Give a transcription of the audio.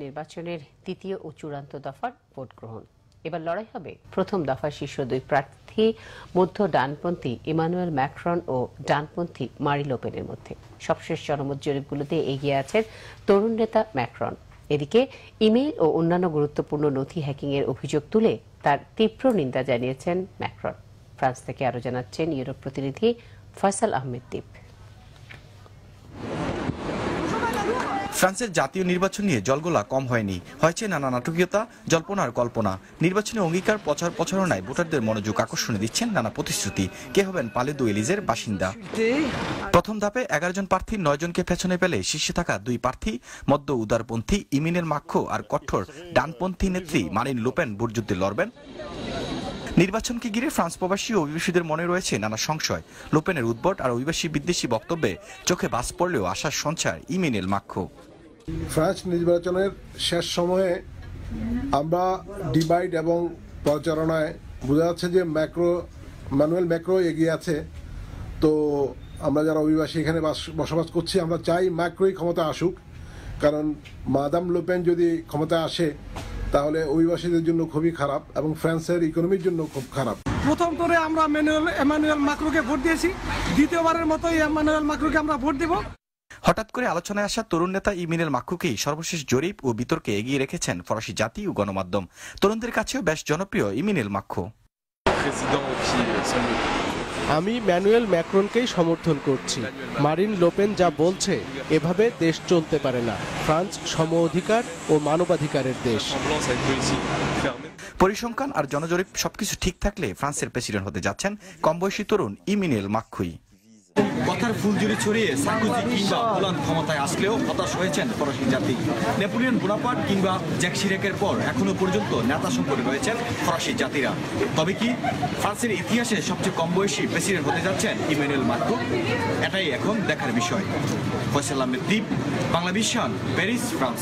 নির্বাচনের তৃতীয় ও চূড়ান্ত দফার ভোট গ্রহণ। এবার লড়াই হবে প্রথম দফার শীর্ষ দুই প্রার্থী মধ্য ডানপন্থী ইমানুয়েল ম্যাক্রন ও ডানপন্থী মারি লো পেনের মধ্যে। সবশেষ জনমত জরিপগুলোতে এগিয়ে আছেন তরুণ নেতা ম্যাক্রন। এদিকে ইমেইল ও অন্যান্য গুরুত্বপূর্ণ নথি হ্যাকিং এর অভিযোগ তুলে তার তীব্র নিন্দা জানিয়েছেন ম্যাক্রন। ফ্রান্স থেকে আরো জানাচ্ছেন ইউরোপ প্রতিনিধি ফয়সাল আহমেদ দীপ। ফ্রান্সের জাতীয় নির্বাচন নিয়ে জলগোলা কম হয়নি, হয়েছে নানা নাটকীয়তা, জল্পনার কল্পনা। নির্বাচনী অঙ্গীকার প্রচারণায় ভোটারদের মনোযোগ আকর্ষণে দিচ্ছেন নানা প্রতিশ্রুতি। কে হবেন পালে দু এলিজের বাসিন্দা? প্রথম ধাপে 11 জন প্রার্থী 9 জনকে পেছনে পেলে শীর্ষে থাকা দুই প্রার্থী মধ্য উদারপন্থী ইমিনেল মাক্রো আর কঠোর ডানপন্থী নেত্রী মারিন লো পেন ভোটযুদ্ধে লড়বেন। নির্বাচনকে ঘিরে ফ্রান্স প্রবাসী ও অভিবাসীদের মনে রয়েছে নানা সংশয়। লো পেনের উদ্ভট আর অভিবাসী বিদ্বেষী বক্তব্যে চোখে বাজ পড়লেও আশার সঞ্চার ইমিনেল মাক্রো। ফ্রান্স নির্বাচনের শেষ সময়ে আমরা ডিভাইড এবং প্রচারণায় বোঝা যাচ্ছে যে ম্যানুয়েল ম্যাক্রো এগিয়ে আছে। তো আমরা যারা অভিবাসী এখানে বসবাস করছি, আমরা চাই ম্যাক্রোই ক্ষমতা আসুক, কারণ মাদাম লো পেন যদি ক্ষমতা আসে তাহলে অভিবাসীদের জন্য খুবই খারাপ এবং ফ্রান্সের ইকোনমির জন্য খুব খারাপ। প্রথম তোরে আমরা এমানুয়েল মাক্রোকে ভোট দিয়েছি, দ্বিতীয়বারের মতো এমানুয়েল মাক্রোকে আমরা ভোট দেব। হঠাৎ করে আলোচনায় আসা তরুণ নেতা ইমিনেল মাক্রোকেই সর্বশেষ জরিপ ও বিতর্কে এগিয়ে রেখেছেন ফরাসি জাতি ও গণমাধ্যম। তরুণদের কাছেও বেশ জনপ্রিয় ইমিনেল মাক্রো। আমি ম্যানুয়েল ম্যাক্রনকেই সমর্থন করছি। মারিন লো পেন যা বলছে, এভাবে দেশ চলতে পারে না। ফ্রান্স সম অধিকার ও মানবাধিকারের দেশ। পরিসংখ্যান আর জনজরিপ সবকিছু ঠিক থাকলে ফ্রান্সের প্রেসিডেন্ট হতে যাচ্ছেন কম বয়সী তরুণ ইমিনেল মাক্রোই। কথার ফুলঝুরি ছড়িয়ে সার্কোজি কিংবা হোলান্দ ক্ষমতায় আসলেও হতাশ হয়েছেন ফরাসি জাতি। নেপোলিয়ন বোনাপার্ট কিংবা জ্যাক শিরাকের পর এখনো পর্যন্ত নেতা সংকটে রয়েছেন ফরাসি জাতিরা। তবে কি ফ্রান্সের ইতিহাসে সবচেয়ে কম বয়সী প্রেসিডেন্ট হতে যাচ্ছেন ইমানুয়েল মাক্রো? এটাই এখন দেখার বিষয়। ফয়সাল আহমেদ দীপ, বাংলা ভিশন, প্যারিস, ফ্রান্স।